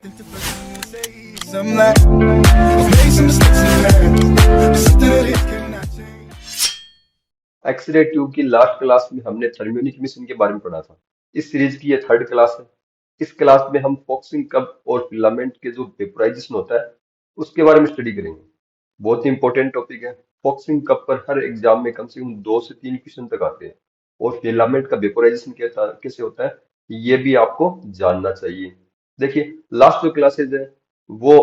Some like I've made some mistakes in the past. Something that it cannot change. X-ray tube की last class में हमने thermionic mission के बारे में पढ़ा था। इस सीरीज की ये थर्ड क्लास है। इस क्लास में हम फॉक्सिंग कप और फिलामेंट के जो वेपोराइजेशन होता है उसके बारे में स्टडी करेंगे। बहुत ही इंपॉर्टेंट टॉपिक है। फॉक्सिंग कप पर हर एग्जाम में कम से कम 2 से 3 क्वेश्चन तक आते हैं और फिलामेंट का वेपोराइजेशन कैसे होता है ये भी आपको जानना चाहिए। देखिए, लास्ट जो क्लासेज है वो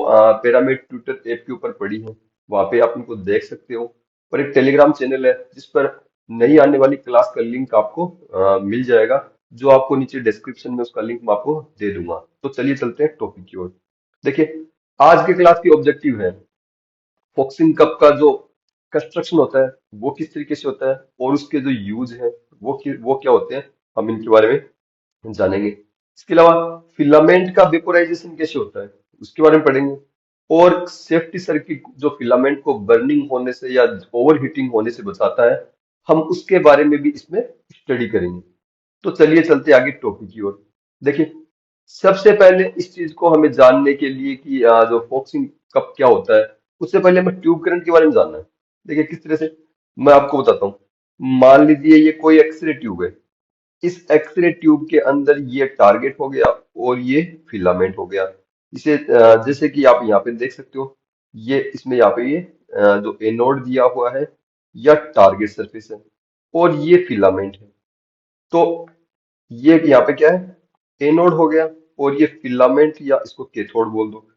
पिरामिड ट्विटर ऐप के ऊपर पड़ी है। वहां पे आप उनको देख सकते हो और एक टेलीग्राम चैनल है जिस पर नई आने वाली क्लास का लिंक आपको मिल जाएगा, जो आपको नीचे डिस्क्रिप्शन में उसका लिंक मैं आपको दे दूंगा। तो चलिए चलते हैं टॉपिक की ओर। देखिए, आज के क्लास की ऑब्जेक्टिव है फॉक्सिंग कप का जो कंस्ट्रक्शन होता है वो किस तरीके से होता है और उसके जो यूज है वो क्या होते हैं, हम इनके बारे में जानेंगे। इसके अलावा फिलामेंट का वेपोराइजेशन कैसे होता है उसके बारे में पढ़ेंगे और सेफ्टी सर्किट जो फिलामेंट को बर्निंग होने से या ओवर हीटिंग होने से बचाता है, हम उसके बारे में भी इसमें स्टडी करेंगे। तो चलिए चलते आगे टॉपिक की ओर। देखिए, सबसे पहले इस चीज को हमें जानने के लिए कि जो फॉक्सिंग कप क्या होता है उससे पहले हमें ट्यूब करंट के बारे में जानना है। देखिए किस तरह से, मैं आपको बताता हूँ। मान लीजिए ये कोई एक्सरे ट्यूब है। इस एक्सरे ट्यूब के अंदर ये टारगेट हो गया और ये फिलामेंट हो गया। इसे जैसे कि आप यहाँ पे देख सकते हो, ये इसमें यहाँ पे ये जो एनोड दिया हुआ है या टारगेट सरफेस है और ये फिलामेंट है। तो ये यहाँ पे क्या है, एनोड हो गया और ये फिलामेंट या इसको कैथोड बोल दो।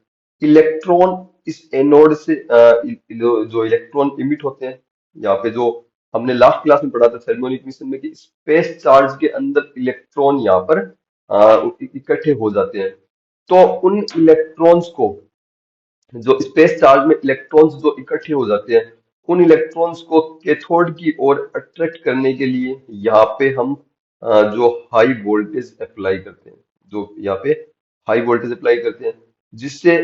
इलेक्ट्रॉन इस एनोड से जो इलेक्ट्रॉन इमिट होते हैं, यहाँ पे जो हमने लास्ट क्लास में पढ़ा था थर्मोनिक मिशन में कि स्पेस चार्ज के अंदर इलेक्ट्रॉन यहाँ पर इकट्ठे हो जाते हैं। तो उन इलेक्ट्रॉन्स को, जो स्पेस चार्ज में इलेक्ट्रॉन्स जो इकट्ठे हो जाते हैं, उन इलेक्ट्रॉन्स को कैथोड की ओर अट्रैक्ट करने के लिए यहाँ पे हम जो हाई वोल्टेज अप्लाई करते हैं, जो यहाँ पे हाई वोल्टेज अप्लाई करते हैं, जिससे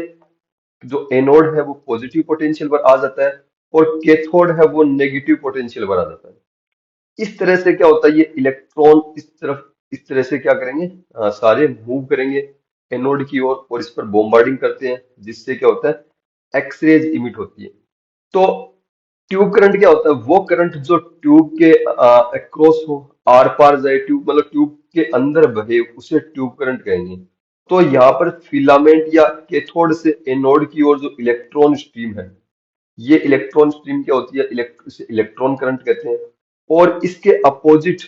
जो एनोड है वो पॉजिटिव पोटेंशियल पर आ जाता है और कैथोड है वो नेगेटिव पोटेंशियल पर आ जाता है। इस तरह से क्या होता है, ये इलेक्ट्रॉन इस तरह से क्या करेंगे, सारे मूव करेंगे एनोड की ओर और इस पर बॉम्बार्डिंग करते हैं, जिससे क्या होता है, एक्सरेज इमिट होती है। तो ट्यूब करंट क्या होता है, वो करंट जो ट्यूब के अक्रॉस हो, आर पार जाए, ट्यूब मतलब ट्यूब के अंदर बहे, उसे ट्यूब करंट कहेंगे। तो यहाँ पर फिलामेंट या कैथोड से एनोड की ओर जो इलेक्ट्रॉन स्ट्रीम है, ये इलेक्ट्रॉन स्ट्रीम क्या होती है, इसे इलेक्ट्रॉन करंट कहते हैं। और इसके अपोजिट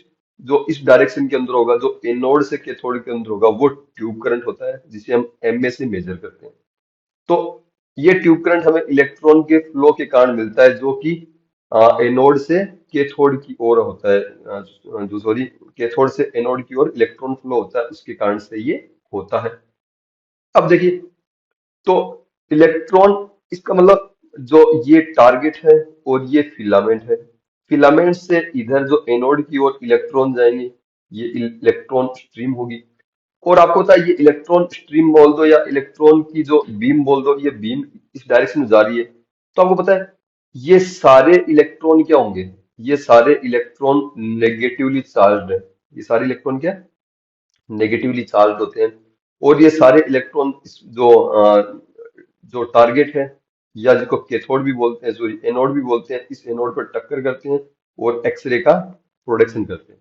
जो इस डायरेक्शन के अंदर होगा, जो एनोड से कैथोड के अंदर होगा, वो ट्यूब करंट होता है, जिसे हम एमए से मेजर करते हैं। तो ये ट्यूब करंट हमें इलेक्ट्रॉन के फ्लो के कारण मिलता है, जो कि एनोड से कैथोड की ओर होता है, जो सॉरी, कैथोड से एनोड की ओर इलेक्ट्रॉन फ्लो होता है, उसके कारण से ये होता है। अब देखिए, तो इलेक्ट्रॉन, इसका मतलब जो ये टारगेट है और ये फिलामेंट है। फिलामेंट से इधर जो एनोड की ओर इलेक्ट्रॉन जाएंगे, ये इलेक्ट्रॉन स्ट्रीम होगी। और आपको पता है, ये इलेक्ट्रॉन स्ट्रीम बोल दो या इलेक्ट्रॉन की जो बीम बोल दो, ये बीम इस डायरेक्शन में जा रही है। तो आपको पता है ये सारे इलेक्ट्रॉन क्या होंगे, ये सारे इलेक्ट्रॉन नेगेटिवली चार्ज्ड है। ये सारे इलेक्ट्रॉन क्या नेगेटिवली चार्ज होते हैं। और ये सारे इलेक्ट्रॉन जो टारगेट है या जिसको कैथोड भी बोलते हैं, सॉरी एनोड भी बोलते हैं, इस एनोड पर टक्कर करते हैं और एक्सरे का प्रोडक्शन करते हैं।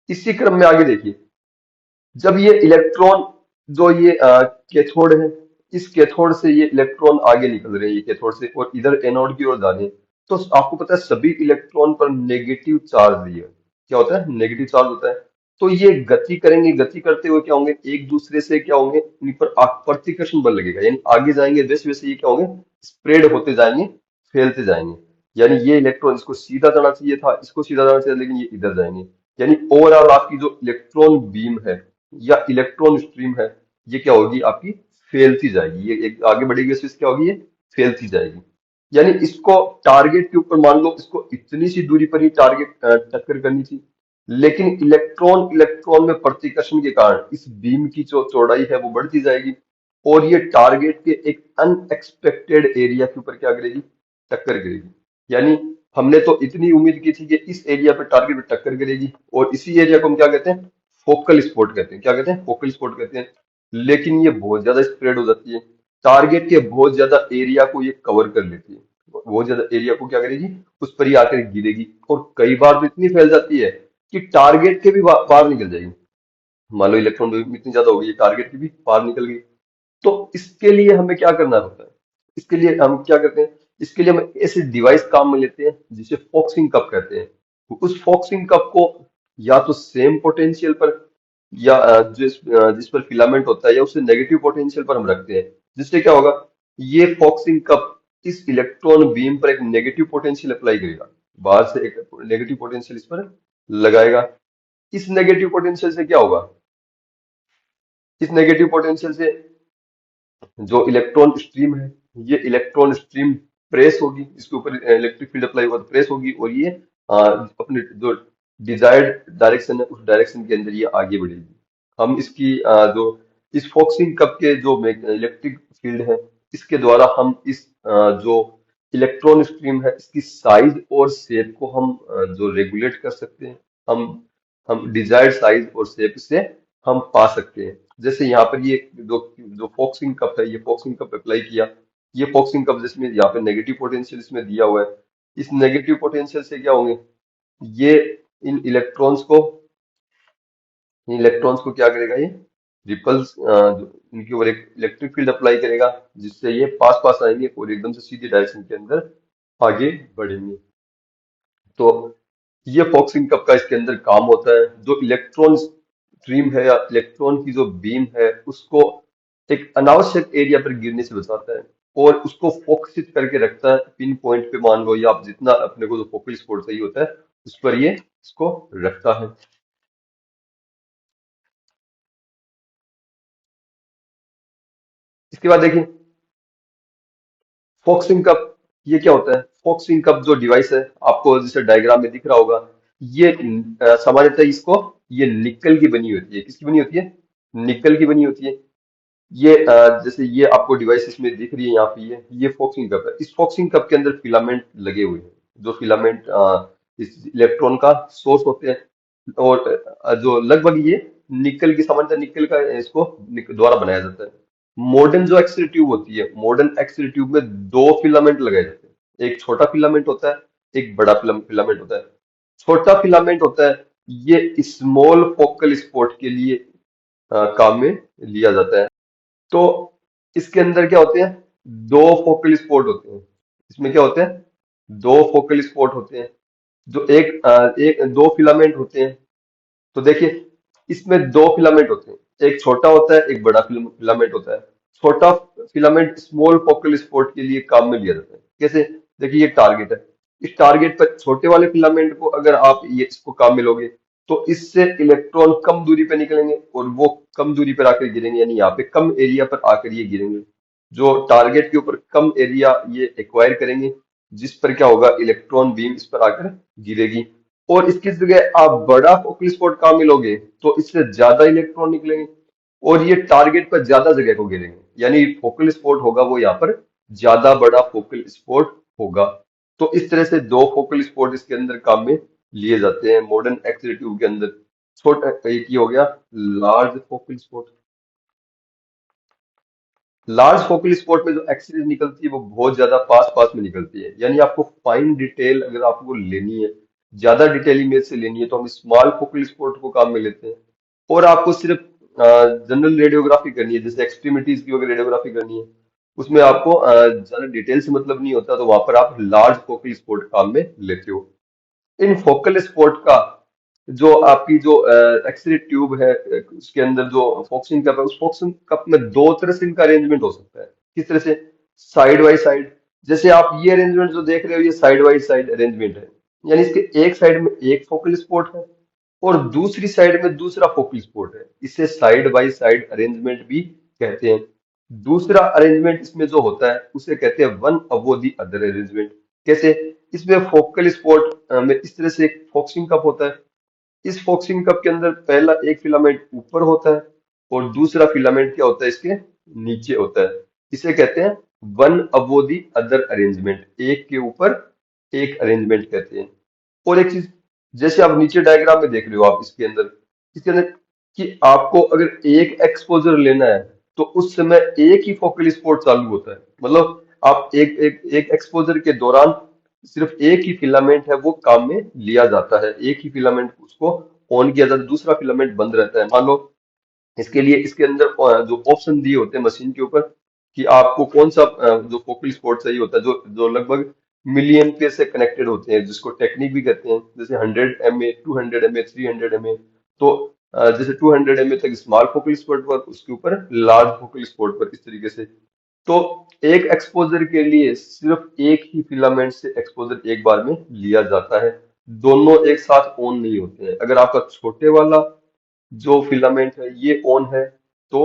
इसी क्रम में आगे देखिए, जब ये इलेक्ट्रॉन, जो ये कैथोड है, इस कैथोड से ये इलेक्ट्रॉन आगे निकल रहे हैं, ये कैथोड से और इधर एनोड की ओर जा रहे हैं। तो आपको पता है सभी इलेक्ट्रॉन पर नेगेटिव चार्ज दिया है। क्या होता है, नेगेटिव चार्ज होता है। तो ये गति करेंगे, गति करते हुए क्या होंगे, एक दूसरे से क्या होंगे, इन पर प्रतिकर्षण बल लगेगा, यानी आगे जाएंगे वैसे वैसे ये क्या होंगे, स्प्रेड होते जाएंगे, फैलते जाएंगे। यानी ये इलेक्ट्रॉन, इसको सीधा जाना चाहिए था, इसको सीधा जाना चाहिए, लेकिन ये इधर जाएंगे। यानी ओवरऑल आपकी जो इलेक्ट्रॉन बीम है या इलेक्ट्रॉन स्ट्रीम है, ये क्या होगी, आपकी फैलती जाएगी। ये एक आगे बढ़ेगी, वैसे क्या होगी, ये फैलती जाएगी। यानी इसको टारगेट के ऊपर, मान लो इसको इतनी सी दूरी पर ही टारगेट टक्कर करनी थी, लेकिन इलेक्ट्रॉन इलेक्ट्रॉन में प्रतिकर्षण के कारण इस बीम की जो चौड़ाई है वो बढ़ती जाएगी और ये टारगेट के एक अनएक्सपेक्टेड एरिया के ऊपर क्या करेगी, टक्कर करेगी। यानी हमने तो इतनी उम्मीद की थी कि इस एरिया पे टारगेट पे टक्कर करेगी और इसी एरिया को हम क्या कहते हैं, फोकल स्पॉट कहते हैं। क्या कहते हैं, फोकल स्पॉट कहते हैं। लेकिन ये बहुत ज्यादा स्प्रेड हो जाती है। टारगेट के बहुत ज्यादा एरिया को ये कवर कर लेती है। बहुत ज्यादा एरिया को क्या करेगी, उस पर ही आकर गिरेगी, और कई बार तो इतनी फैल जाती है कि टारगेट के भी बाहर निकल जाएगी। मान लो इलेक्ट्रॉन बीम इतनी ज्यादा हो गई, टारगेट की भी बाहर निकल गई। तो इसके लिए हमें क्या करना होता है, इसके लिए हम क्या करते हैं, इसके लिए हम ऐसे डिवाइस काम में लेते हैं जिसे फोक्सिंग कप कहते हैं। तो उस फोक्सिंग कप को या तो सेम पोटेंशियल पर, या जिस पर फिलामेंट होता है, या उससे नेगेटिव पोटेंशियल पर हम रखते हैं। जिससे क्या होगा, ये फोक्सिंग कप इस इलेक्ट्रॉन बीम पर एक नेगेटिव पोटेंशियल अप्लाई करेगा, बाहर से एक नेगेटिव पोटेंशियल इस पर लगाएगा। इस नेगेटिव पोटेंशियल से क्या होगा, इस नेगेटिव पोटेंशियल से जो इलेक्ट्रॉन स्ट्रीम है, ये इलेक्ट्रॉन स्ट्रीम प्रेस होगी, इसके ऊपर इलेक्ट्रिक फील्ड अप्लाई होगा तो प्रेस होगी, और ये अपने जो डिजायर्ड डायरेक्शन है उस डायरेक्शन के अंदर ये आगे बढ़ेगी। हम इसकी जो इस फोक्सिंग कप के जो इलेक्ट्रिक फील्ड है, इसके द्वारा हम इस जो इलेक्ट्रॉन स्ट्रीम है इसकी साइज और शेप को हम जो रेगुलेट कर सकते हैं। हम डिजायर्ड साइज और शेप से हम पा सकते हैं। जैसे यहाँ पर ये जो जो फोक्सिंग कप है, ये फोक्सिंग कप अप्लाई किया, ये फोक्सिंग कप जिसमें यहाँ पे नेगेटिव पोटेंशियल इसमें दिया हुआ है, इस नेगेटिव पोटेंशियल से क्या होंगे, ये इन इलेक्ट्रॉन्स को इन इलेक्ट्रॉन्स को क्या करेगा, ये रिपल्स इनके ऊपर एक इलेक्ट्रिक फील्ड अप्लाई करेगा, जिससे ये पास पास आएंगे और एकदम से सीधी डायरेक्शन के अंदर आगे बढ़ेंगे। तो ये फॉक्सिंग कप का इसके अंदर काम होता है, जो इलेक्ट्रॉन स्ट्रीम है या इलेक्ट्रॉन की जो बीम है उसको एक अनावश्यक एरिया पर गिरने से बचाता है, और उसको फोकसित करके रखता है पिन पॉइंट पे। मान लो, या आप जितना अपने को जो फोकल स्पॉट चाहिए होता है उस पर ये इसको रखता है। इसके बाद देखिए फोक्सिंग कप, ये क्या होता है, फोक्सिंग कप जो डिवाइस है आपको जैसे डायग्राम में दिख रहा होगा, ये सामान्यतः इसको ये निकल की बनी होती है। किसकी बनी होती है, निकल की बनी होती है। ये जैसे ये आपको डिवाइस इसमें दिख रही है यहाँ पे, ये फोक्सिंग कप है। इस फोक्सिंग कप के अंदर फिलामेंट लगे हुए हैं, जो फिलामेंट इस इलेक्ट्रॉन का सोर्स होते हैं, और जो लगभग ये निकल की, सामान्यतः निकल का इसको द्वारा बनाया जाता है। मॉडर्न जो एक्सल ट्यूब होती है, मॉडर्न एक्सल ट्यूब में दो फिलामेंट लगाए जाते हैं, एक छोटा फिलामेंट होता है, एक बड़ा फिलामेंट होता है। छोटा फिलामेंट होता है, ये स्मॉल फोकल स्पॉट के लिए काम में लिया जाता है। तो इसके अंदर क्या होते हैं, दो फोकल स्पॉट होते हैं। इसमें क्या होते हैं, दो फोकल स्पॉट होते हैं, जो एक दो फिलामेंट होते हैं। तो देखिए इसमें दो फिलामेंट होते हैं, एक छोटा होता है, एक बड़ा फिलामेंट होता है। छोटा फिलामेंट स्मॉल फोकल स्पॉट के लिए काम में लिया जाता है। कैसे, देखिए ये टारगेट है, इस टारगेट पर छोटे वाले फिलामेंट को अगर आप ये इसको काम में लोगे, तो इससे इलेक्ट्रॉन कम दूरी पे निकलेंगे और वो कम दूरी पर आकर गिरेंगे, यानी यहाँ पे कम एरिया पर आकर ये गिरेंगे। जो टारगेट के ऊपर कम एरिया ये एक्वायर करेंगे, जिस पर क्या होगा, इलेक्ट्रॉन बीम इस पर आकर गिरेगी। और इसकी जगह आप बड़ा फोकल स्पॉट काम में लोगे, तो इससे ज्यादा इलेक्ट्रॉन निकलेंगे और ये टारगेट पर ज्यादा जगह को घेरेंगे, यानी फोकल स्पॉट होगा वो यहाँ पर ज्यादा बड़ा फोकल स्पॉट होगा। तो इस तरह से दो फोकल स्पॉट इसके अंदर काम में लिए जाते हैं मॉडर्न एक्सल ट्यूब के अंदर। छोटा एक ये हो गया large focal spot. Large focal spot में जो एक्सरेज निकलती है वो बहुत ज्यादा पास पास में निकलती है, यानी आपको फाइन डिटेल अगर आपको लेनी है, ज्यादा डिटेल इमेज से लेनी है, तो हम स्मॉल फोकल स्पॉट को काम में लेते हैं। और आपको सिर्फ जनरल रेडियोग्राफी करनी है, जैसे एक्सट्रीमिटीज की अगर रेडियोग्राफी करनी है, उसमें आपको ज्यादा डिटेल से मतलब नहीं होता, तो वहां पर आप लार्ज फोकल स्पॉट काम में लेते हो। इन फोकल स्पॉट का जो आपकी जो एक्सरे ट्यूब है, उसके अंदर जो फोक्सिंग कप है, उस फोक्सिंग कप में दो तरह से इनका अरेंजमेंट हो सकता है। किस तरह से, साइड बाई साइड। जैसे आप ये अरेंजमेंट जो देख रहे हो, ये साइड बाई साइड अरेंजमेंट है, यानी इसके एक साइड में एक फोकल स्पॉट है और दूसरी साइड में दूसरा फोकल स्पॉट है। इसे साइड बाई साइड अरेंजमेंट भी कहते हैं। दूसरा अरेंजमेंट इसमें जो होता है उसे कहते हैं one above the other arrangement. कैसे, इसमें फोकल स्पॉट में इस तरह से एक फोक्सिंग कप होता है। इस फोक्सिंग कप के अंदर पहला एक फिलामेंट ऊपर होता है और दूसरा फिलामेंट क्या होता है, इसके नीचे होता है। इसे कहते हैं one above the other arrangement, एक के ऊपर एक अरेंजमेंट कहते हैं। और एक चीज, जैसे आप नीचे डायग्राम में देख रहे हो, आप इसके अंदर कि आपको अगर एक एक्सपोजर लेना है तो उस समय एक ही फोकल स्पॉट चालू होता है। मतलब आप एक एक्सपोजर के दौरान सिर्फ एक ही फिलामेंट है वो काम में लिया जाता है, एक ही फिलामेंट उसको ऑन किया जाता है, दूसरा फिलामेंट बंद रहता है। मान लो इसके लिए इसके अंदर जो ऑप्शन दिए होते हैं मशीन के ऊपर कि आपको कौन सा जो फोकल स्पॉट चाहिए होता है, जो जो लगभग मिली एम्पियर से कनेक्टेड होते हैं, जिसको टेक्निक भी कहते हैं, जैसे 100 mA, 200 mA, 300 mA। तो जैसे 200 mA तक स्मॉल फोकल स्पॉट पर, उसके ऊपर लार्ज फोकल स्पॉट पर, इस तरीके से। तो एक एक्सपोजर के लिए सिर्फ एक ही फिलामेंट से एक्सपोजर एक बार में लिया जाता है, दोनों एक साथ ऑन नहीं होते हैं। अगर आपका छोटे वाला जो फिलामेंट है ये ऑन है तो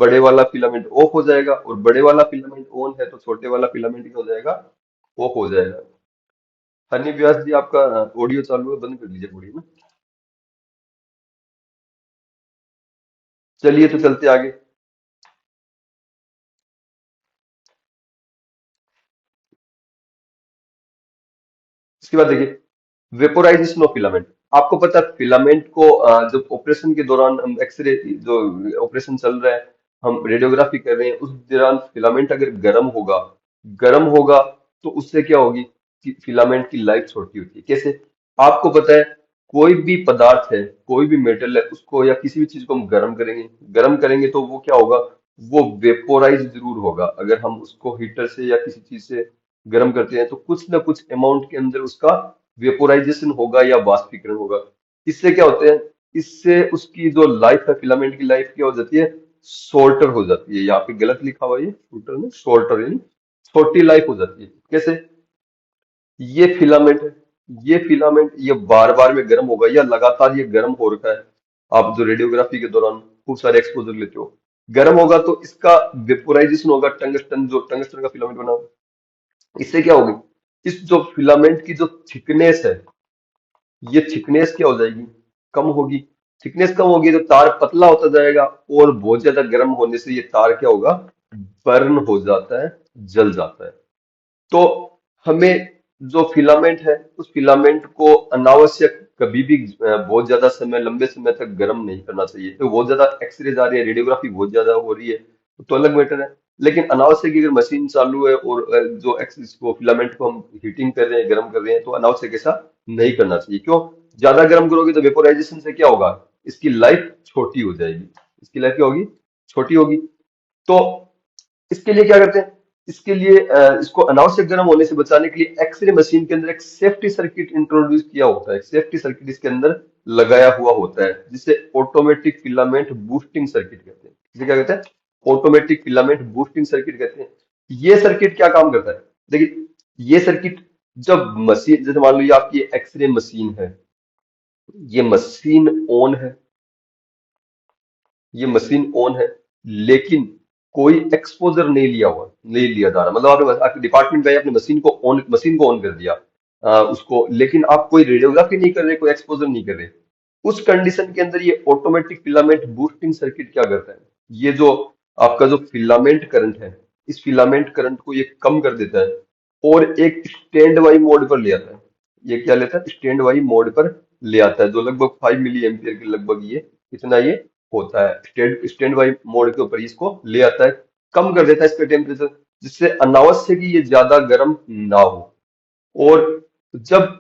बड़े वाला फिलामेंट ऑफ हो जाएगा, और बड़े वाला फिलामेंट ऑन है तो छोटे वाला फिलामेंट क्या हो जाएगा, ऑफ हो जाएगा। हनी व्यास जी, आपका ऑडियो चालू है, बंद कर लीजिए ऑडियो ना। चलिए तो चलते आगे। इसके बाद देखिए वेपोराइजेशन ऑफ फिलामेंट। आपको पता है फिलामेंट को जब ऑपरेशन के दौरान हम एक्सरे जो ऑपरेशन चल रहा है, हम रेडियोग्राफी कर रहे हैं, उस दौरान फिलामेंट अगर गर्म होगा तो उससे क्या होगी कि फिलामेंट की लाइफ छोटी होती है। कैसे? आपको पता है कोई भी पदार्थ है, कोई भी मेटल है, उसको या किसी भी चीज को हम गर्म करेंगे तो वो क्या होगा, वो वेपोराइज जरूर होगा। अगर हम उसको हीटर से या किसी चीज से गर्म करते हैं तो कुछ ना कुछ अमाउंट के अंदर उसका वेपोराइजेशन होगा या वाष्पीकरण होगा। इससे क्या होते हैं, इससे उसकी जो लाइफ है, फिलामेंट की लाइफ क्या हो जाती है, शॉर्टर हो जाती है। यहाँ पे गलत लिखा हुआ है, ये शूटर में शॉर्टर यानी छोटी लाइफ हो जाती है। कैसे? ये फिलामेंट है, ये बार बार में गर्म होगा या लगातार ये गर्म हो रखा है। आप जो रेडियोग्राफी के दौरान खूब सारे एक्सपोजर लेते हो, गर्म होगा तो इसका वेपोराइजेशन होगा, टंगस्टन जो टंगस्टन का फिलामेंट बना होगा। इससे क्या होगी, इस जो फिलामेंट की जो थिकनेस है, ये थिकनेस क्या हो जाएगी, कम होगी। थिकनेस कम होगी तो तार पतला होता जाएगा, और बहुत ज्यादा गर्म होने से ये तार क्या होगा, बर्न हो जाता है, जल जाता है। तो हमें जो फिलामेंट है उस फिलामेंट को अनावश्यक कभी भी बहुत ज्यादा समय, लंबे समय तक गर्म नहीं करना चाहिए। तो बहुत ज्यादा एक्सरे आ रही है, रेडियोग्राफी बहुत ज्यादा हो रही है तो अलग मैटर है। लेकिन अनावश्यक अगर मशीन चालू है और जो एक्सिस को फिलामेंट को हम हीटिंग कर रहे हैं, गर्म कर रहे हैं, तो अनावश्यक ऐसा नहीं करना चाहिए। क्यों? ज्यादा गर्म करोगे तो वेपोराइजेशन से क्या होगा, इसकी लाइफ छोटी हो जाएगी, इसकी लाइफ क्या होगी, छोटी होगी। तो इसके लिए क्या करते हैं, इसके लिए इसको अनावश्यक गर्म होने से बचाने के लिए एक्सरे मशीन के अंदर एक सेफ्टी सर्किट इंट्रोड्यूस किया होता है। एक सेफ्टी सर्किट इसके अंदर लगाया हुआ होता है, जिसे ऑटोमेटिक फिलामेंट बूस्टिंग सर्किट कहते हैं। इसे क्या कहते हैं, ऑटोमेटिक फिलामेंट बूस्टिंग सर्किट कहते हैं। ये सर्किट क्या काम करता है, देखिए ये सर्किट जब मशीन, जैसे मान लो ये आपकी एक्सरे मशीन है, ये मशीन ऑन है, ये मशीन ऑन है, लेकिन कोई एक्सपोजर नहीं लिया हुआ, नहीं लिया जा रहा। मतलब आपने आपके डिपार्टमेंट में अपने मशीन को ऑन कर दिया, उसको, लेकिन आप कोई रेडियोग्राफी नहीं कर रहे, कोई एक्सपोजर नहीं कर रहे। उस कंडीशन के अंदर ये ऑटोमेटिक फिलामेंट बूस्टिंग सर्किट क्या करता है, ये जो आपका जो फिलामेंट करंट है, इस फिलामेंट करंट को ये कम कर देता है और एक स्टैंड बाई मोड पर ले आता है। ये क्या लेता है, स्टैंड बाई मोड पर ले आता है, जो लगभग 5 मिली एम्पियर के लगभग ये इतना ये होता है। स्टैंड बाई मोड के ऊपर इसको ले आता है, कम कर देता है इसका टेम्परेचर, जिससे अनावश्यक ही ये ज्यादा गर्म ना हो। और जब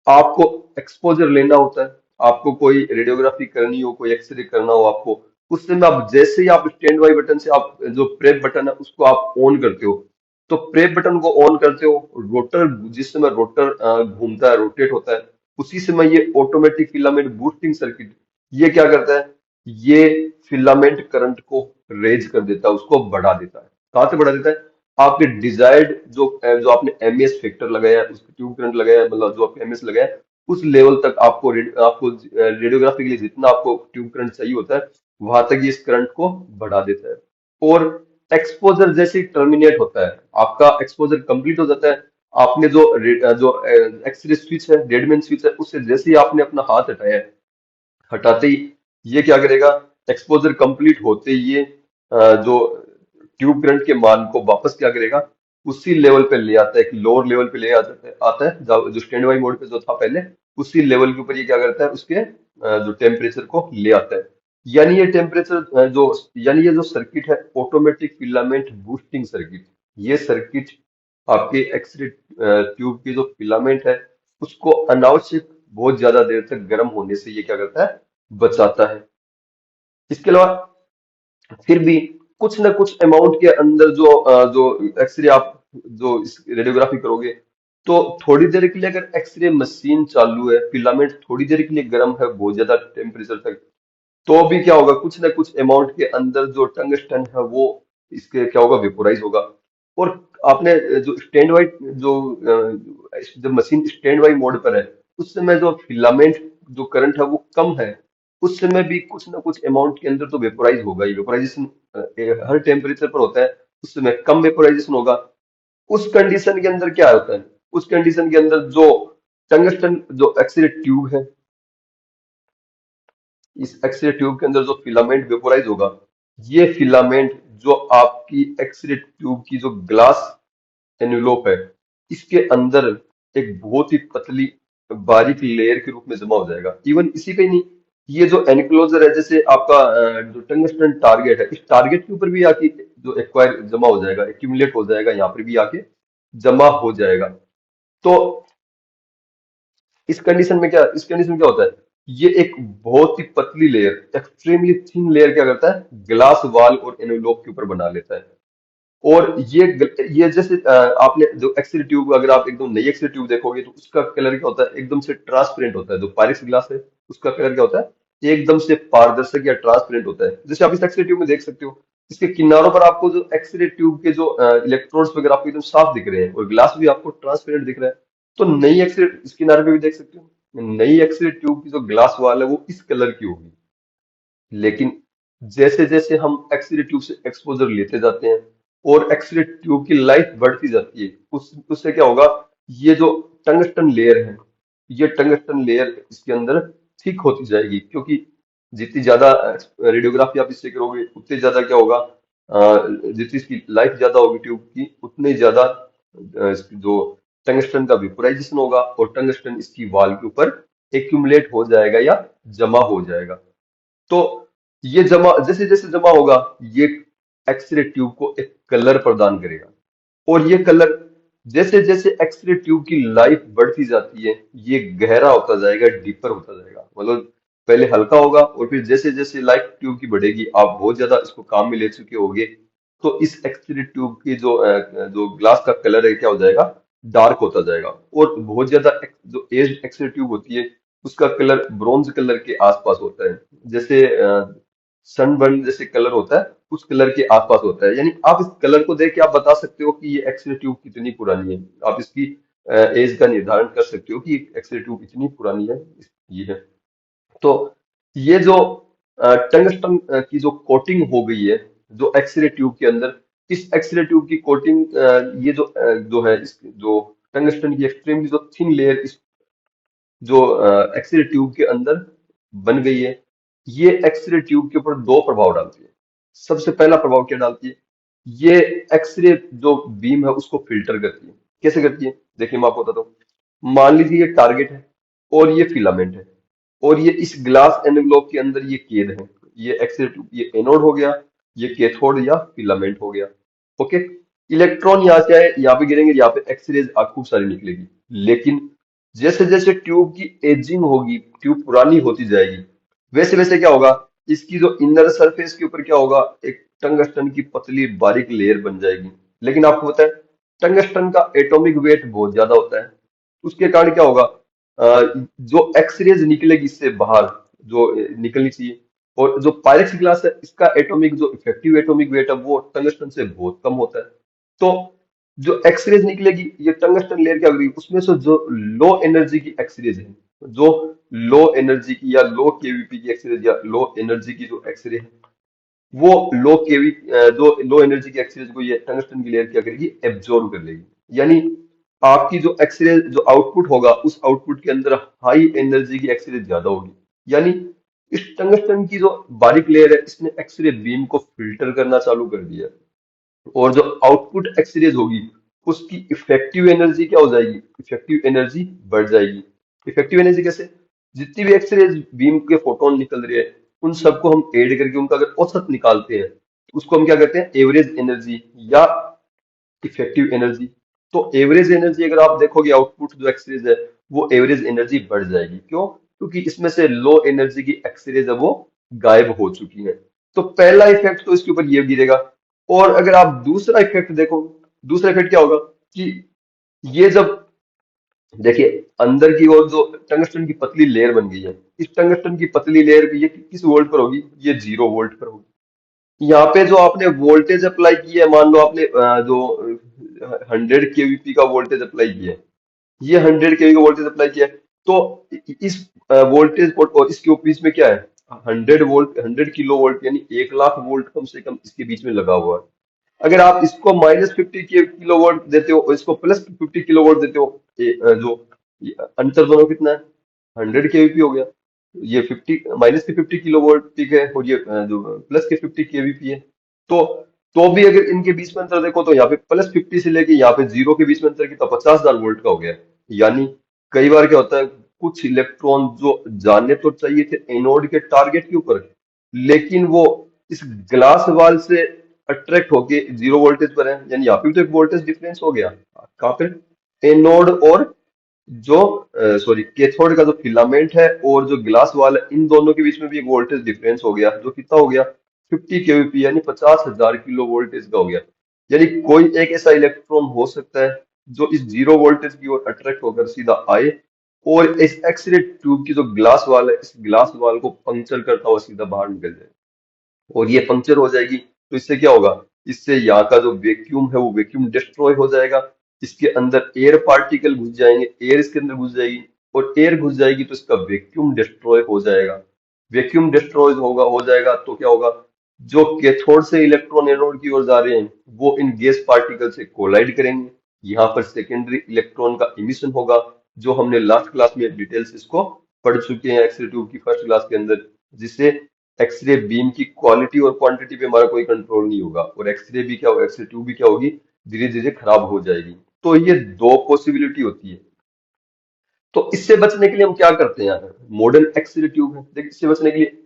आपको एक्सपोजर लेना होता है, आपको कोई रेडियोग्राफी करनी हो, कोई एक्सरे करना हो आपको, उस समय आप जैसे ही आप स्टैंड बाई बटन से आप जो प्रेप बटन है उसको आप ऑन करते हो, तो प्रेप बटन को ऑन करते हो, रोटर जिस समय रोटर घूमता है, रोटेट होता है, उसी समय ये ऑटोमेटिक फिलामेंट बूस्टिंग सर्किट ये क्या करता है, ये फिलामेंट करंट को रेज कर देता है, उसको बढ़ा देता है। कहाँ से बढ़ा देता है, आपके डिजायर्ड जो आपने एमएस फैक्टर लगाया है, उसको ट्यूब करंट लगाया है, मतलब जो आपने एमएस लगाया है, उस लेवल तक आपको रेडियोग्राफी के लिए जितना आपको ट्यूब करंट चाहिए होता है, वहां तक ये इस करंट को बढ़ा देता है। और एक्सपोजर जैसे टर्मिनेट होता है, आपका एक्सपोजर कंप्लीट हो जाता है, आपने जो एक्सरे स्विच है, डेडमैन स्विच है, उससे जैसे ही आपने अपना हाथ हटाया है, हटाते ही ये क्या करेगा, एक्सपोजर कंप्लीट होते ही ये जो ट्यूब करंट के मान को वापस क्या करेगा, उसी लेवल पे ले आता है, एक लोअर लेवल पे ले आता है जो स्टैंड बाई मोड पे जो था पहले, उसी लेवल के ऊपर ये क्या करता है, उसके जो टेम्परेचर को ले आता है। यानी ये टेम्परेचर जो यानी ये जो सर्किट है ऑटोमेटिक फिलामेंट बूस्टिंग सर्किट, ये सर्किट आपके एक्सरे ट्यूब की जो फिलामेंट है उसको अनावश्यक बहुत ज्यादा देर तक गर्म होने से ये क्या करता है, बचाता है। इसके अलावा फिर भी कुछ ना कुछ अमाउंट के अंदर जो एक्सरे आप जो इस रेडियोग्राफी करोगे, तो थोड़ी देर के लिए अगर एक्सरे मशीन चालू है, फिलामेंट थोड़ी देर के लिए गर्म है बहुत ज्यादा टेम्परेचर तक, तो भी क्या होगा, कुछ ना कुछ अमाउंट के अंदर जो टंगस्टन है वो इसके क्या होगा, वेपोराइज होगा। और आपने जो स्टैंड बाई जो जब मशीन स्टैंड बाई मोड पर है उस समय जो फिलामेंट जो करंट है वो कम है, उस समय भी कुछ ना कुछ अमाउंट के अंदर तो वेपोराइज होगा ही। वेपोराइजेशन हर टेम्परेचर पर होता है, उस समय कम वेपोराइजेशन होगा। उस कंडीशन के अंदर क्या होता है, उस कंडीशन के अंदर जो टंगस्टन जो एक्सरे ट्यूब है, इस एक्सरे ट्यूब के अंदर जो फिलामेंट वेपोराइज होगा, ये फिलामेंट जो आपकी एक्सरे ट्यूब की जो ग्लास एनवेलोप है इसके अंदर एक बहुत ही पतली बारीक लेयर के रूप में जमा हो जाएगा। इवन इसी का ही नहीं, ये जो एनक्लोजर है, जैसे आपका जो टंगस्टन टारगेट है, इस टारगेट के ऊपर भी आके जो एक्वायर जमा हो जाएगा, एक्यूमुलेट हो जाएगा, यहाँ पर भी आके जमा हो जाएगा। तो इस कंडीशन में क्या होता है, ये एक बहुत ही पतली लेयर, एक्सट्रीमली थिन लेयर क्या करता है, ग्लास वॉल और एनवेलोप के ऊपर बना लेता है। और ये जैसे आपने जो एक्सरे ट्यूब, अगर आप एकदम नई एक्सरे ट्यूब देखोगे तो उसका कलर क्या होता है, एकदम से ट्रांसपेरेंट होता है। जो पायरेक्स ग्लास है उसका कलर क्या होता है, एकदम से पारदर्शक या ट्रांसपेरेंट होता है, जैसे आप इस एक्सरे ट्यूब में देख सकते हो। इसके किनारों पर आपको जो एक्सरे ट्यूब के जो इलेक्ट्रोड्स वगैरह आपको एकदम साफ दिख रहे हैं और ग्लास भी आपको ट्रांसपेरेंट दिख रहा है। तो नई एक्सरे इस किनारे पे भी देख सकते हो, नई एक्सरे ट्यूब की जो ग्लास वाल है वो इस कलर की होगी। लेकिन जैसे जैसे हम एक्सरे ट्यूब से एक्सपोजर लेते जाते हैं और एक्सरे ट्यूब की लाइफ बढ़ती जाती है, उससे क्या होगा, ये जो टंगस्टन लेयर है, ये टंगस्टन लेयर इसके अंदर थिक होती जाएगी, क्योंकि जितनी ज्यादा रेडियोग्राफी आप इससे करोगे उतने ज्यादा क्या होगा, जितनी इसकी लाइफ ज्यादा होगी ट्यूब की, उतने ज्यादा इसकी जो टंगस्टन का वेपोराइजेशन होगा और टंगस्टन इसकी वॉल के ऊपर एक्यूमुलेट हो जाएगा या जमा हो जाएगा। तो ये जमा जैसे जैसे जमा होगा, ये एक्सरे ट्यूब को एक कलर प्रदान करेगा। और ये कलर जैसे जैसे एक्सरे ट्यूब की लाइफ बढ़ती जाती है ये गहरा होता जाएगा, डीपर होता जाएगा। मतलब पहले हल्का होगा और फिर जैसे जैसे लाइफ ट्यूब की बढ़ेगी, आप बहुत ज्यादा इसको काम में ले चुके होगे, तो इस एक्सरे ट्यूब की जो ग्लास का कलर है क्या हो जाएगा, डार्क होता जाएगा। और बहुत ज्यादा जो एज एक्सरे ट्यूब होती है उसका कलर ब्रॉन्ज कलर के आसपास होता है, जैसे सनबर्न जैसे कलर होता है उस कलर के आसपास होता है। यानी आप इस कलर को देख के आप बता सकते हो कि ये एक्सरे ट्यूब कितनी पुरानी है। आप इसकी एज का निर्धारण कर सकते हो कि एक्सरे ट्यूब इतनी पुरानी है, ये है। तो ये जो टंगस्टन की जो कोटिंग हो गई है जो एक्सरे ट्यूब के अंदर, इस एक्सरे ट्यूब की कोटिंग, ये जो है जो टंगस्टन की एक्सट्रीमली जो थिन लेयर इस जो एक्सरे ट्यूब के अंदर बन गई है, ये एक्सरे ट्यूब के ऊपर दो प्रभाव डालती है। सबसे पहला प्रभाव क्या डालती है, ये एक्सरे जो बीम है उसको फिल्टर करती है। कैसे करती है, देखिए मैं आपको बताता हूँ। मान लीजिए ये टारगेट है और ये फिलामेंट है और ये इस ग्लास एनवलप के अंदर ये कैद है। ये एक्सरे ट्यूब, ये एनोड हो गया, ये कैथोड या फिलामेंट हो गया। ओके, इलेक्ट्रॉन यहाँ से आए, यहाँ पे गिरेंगे, यहाँ पे एक्सरेज खूब सारी निकलेगी। लेकिन जैसे जैसे ट्यूब की एजिंग होगी, ट्यूब पुरानी होती जाएगी, वैसे वैसे क्या होगा, इसकी जो इनर सरफेस के ऊपर क्या होगा, एक टंगस्टन की पतली बारीक लेयर बन जाएगी। लेकिन आपको पता है टंगस्टन का एटॉमिक वेट बहुत ज्यादा होता है, उसके कारण क्या होगा, जो एक्सरेज निकलेगी इससे बाहर, जो निकलनी चाहिए, और जो पायरेक्स ग्लास है इसका एटॉमिक जो इफेक्टिव एटॉमिक वेट है वो टंगस्टन से बहुत कम होता है। तो जो एक्सरेज निकलेगी, ये टंगस्टन लेयर क्या होगी, उसमें से जो लो एनर्जी की एक्सरेज है, जो लो एनर्जी की या लो केवीपी की एक्सरेज या लो एनर्जी की जो एक्सरे है, वो जो लो एनर्जी की एक्सरेज को ये टंगस्टन की लेयर क्या करेगी, एब्जॉर्ब कर लेगी। यानी आपकी जो एक्सरे जो आउटपुट होगा उस आउटपुट के अंदर हाई एनर्जी की एक्सरे ज्यादा होगी। यानी इस टंगस्टन की जो बारीक लेयर है इसने एक्सरे बीम को फिल्टर करना चालू कर दिया, और जो आउटपुट एक्सरेज होगी उसकी इफेक्टिव एनर्जी क्या हो जाएगी, इफेक्टिव एनर्जी बढ़ जाएगी। इफेक्टिव एनर्जी कैसे, जितनी भी एक्सरेज बीम के फोटोन निकल रहे हैं उन सबको हम ऐड करके उनका अगर औसत निकालते हैं तो उसको हम क्या करते हैं, एवरेज एनर्जी या इफेक्टिव एनर्जी। तो एवरेज एनर्जी अगर आप देखोगे आउटपुट जो एक्सरेज है वो एवरेज एनर्जी बढ़ जाएगी। क्यों? क्योंकि इसमें से लो एनर्जी की एक्सरेज है वो गायब हो चुकी है। तो पहला इफेक्ट तो इसके ऊपर ये गिरेगा। और अगर आप दूसरा इफेक्ट देखो, दूसरा इफेक्ट क्या होगा कि ये जब देखिए अंदर की ओर जो टंगस्टन की पतली लेयर बन गई है, इस टंगस्टन की पतली लेयर भी ये किस वोल्ट पर होगी, ये 0 वोल्ट पर होगी। यहाँ पे जो आपने वोल्टेज अप्लाई की है, मान लो आपने जो 100 केवीपी का वोल्टेज अप्लाई किया है, ये 100 केवी का वोल्टेज अप्लाई किया है। तो इस वोल्टेज और इसके बीच में क्या है, 100 वोल्ट, 100 किलो वोल्ट, यानी 1 लाख वोल्ट कम से कम इसके बीच में लगा हुआ है। अगर आप इसको -50 किलो वोल्ट देते हो और इसको +50 किलो वोल्ट देते हो, ये अंतर दोनों कितना है, 100 केवीपी हो गया। ये 50 माइनस के 50 किलो वोल्ट पीक है और ये जो प्लस के 50 केवीपी है। तो तो भी अगर इनके बीच में अंतर देखो तो यहाँ पे +50 से लेके यहाँ पे 0 के बीच में अंतर कितना, 50,000 वोल्ट का हो गया। यानी कई बार क्या होता है, कुछ इलेक्ट्रॉन जो जाने तो चाहिए थे एनोड के टारगेट के ऊपर, लेकिन वो इस ग्लास वाल से अट्रैक्ट होके 0 वोल्टेज पर है। यानी यहाँ पे भी तो एक वोल्टेज डिफरेंस हो गया। कहाँ पे, एनोड और जो सॉरी कैथोड का जो फिलामेंट है और जो ग्लास वाल है, इन दोनों के बीच में भी एक वोल्टेज डिफरेंस हो गया, जो कितना हो गया, 50 केवीपी, यानी 50,000 किलो वोल्टेज का हो गया। यानी कोई एक ऐसा इलेक्ट्रॉन हो सकता है जो इस 0 वोल्टेज की ओर अट्रैक्ट होकर सीधा आए और इस एक्सरे ट्यूब की जो ग्लास वाल है, इस ग्लास वाल को पंक्चर करता हुआ सीधा बाहर निकल जाए। और ये पंक्चर हो जाएगी तो इससे क्या होगा, इससे यहाँ का जो वैक्यूम है वो वैक्यूम डिस्ट्रॉय हो जाएगा। इसके अंदर एयर पार्टिकल घुस जाएंगे, एयर इसके अंदर घुस जाएगी, और एयर घुस जाएगी तो इसका वैक्यूम डिस्ट्रॉय हो जाएगा। वैक्यूम डिस्ट्रॉय होगा, हो जाएगा तो क्या होगा, जो कैथोड से इलेक्ट्रॉन एनोड की ओर जा रहे हैं वो इन गैस पार्टिकल से कोलाइड करेंगे। यहाँ पर सेकेंडरी इलेक्ट्रॉन का इमिशन होगा, जो हमने लास्ट क्लास में डिटेल्स इसको पढ़ चुके हैं एक्सरे ट्यूब की फर्स्ट क्लास के अंदर, जिससे एक्सरे बीम की क्वालिटी और क्वांटिटी पे हमारा कोई कंट्रोल नहीं होगा और एक्सरे भी क्या होगा, एक्सरे ट्यूब भी क्या होगी, धीरे धीरे खराब हो जाएगी। तो ये दो पॉसिबिलिटी होती है। तो इससे बचने के लिए हम क्या करते हैं, मॉडर्न एक्सरे ट्यूब है, देखिए इससे बचने के लिए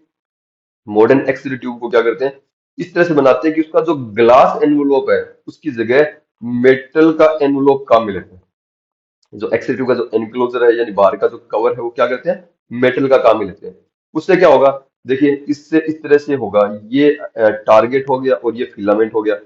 मॉडर्न एक्सरे ट्यूब को क्या करते हैं, इस तरह से बनाते हैं कि उसका जो ग्लास एनवलप है उसकी जगह मेटल का एनवलप काम में लेते हैं। जो एक्सरे का जो एनक्लोजर है यानी बाहर का जो कवर है वो क्या करते हैं, मेटल का काम ही लेते हैं। उससे क्या होगा, देखिए इससे इस तरह से होगा, ये टारगेट हो गया और ये फिलामेंट हो गया।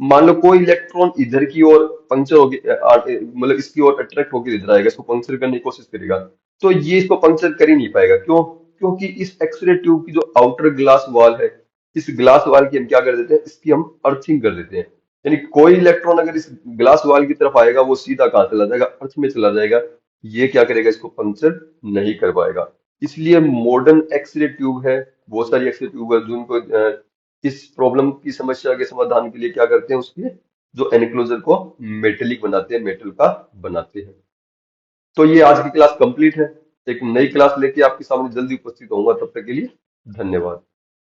मान लो कोई इलेक्ट्रॉन इधर की ओर पंक्चर हो गया, मतलब इसकी ओर अट्रैक्ट होकर इधर आएगा, इसको पंक्चर करने की कोशिश करेगा, तो ये इसको पंक्चर कर ही नहीं पाएगा। क्यों? क्योंकि इस एक्सरे ट्यूब की जो आउटर ग्लास वॉल है, इस ग्लास वॉल की हम क्या कर देते हैं, इसकी हम अर्थिंग कर देते हैं। यानी कोई इलेक्ट्रॉन अगर इस ग्लास वॉल की तरफ आएगा वो सीधा कहाँ चला जाएगा, अर्थ में चला जाएगा। ये क्या करेगा, इसको पंक्चर नहीं कर पाएगा। इसलिए मॉडर्न एक्सरे ट्यूब है, बहुत सारी एक्सरे ट्यूब है जिनको इस प्रॉब्लम की समस्या के समाधान के लिए क्या करते हैं, उसके जो एनक्लोजर को मेटेलिक बनाते हैं, मेटल का बनाते हैं। तो ये आज की क्लास कंप्लीट है। एक नई क्लास लेके आपके सामने जल्दी उपस्थित होऊंगा, तब तक के लिए धन्यवाद।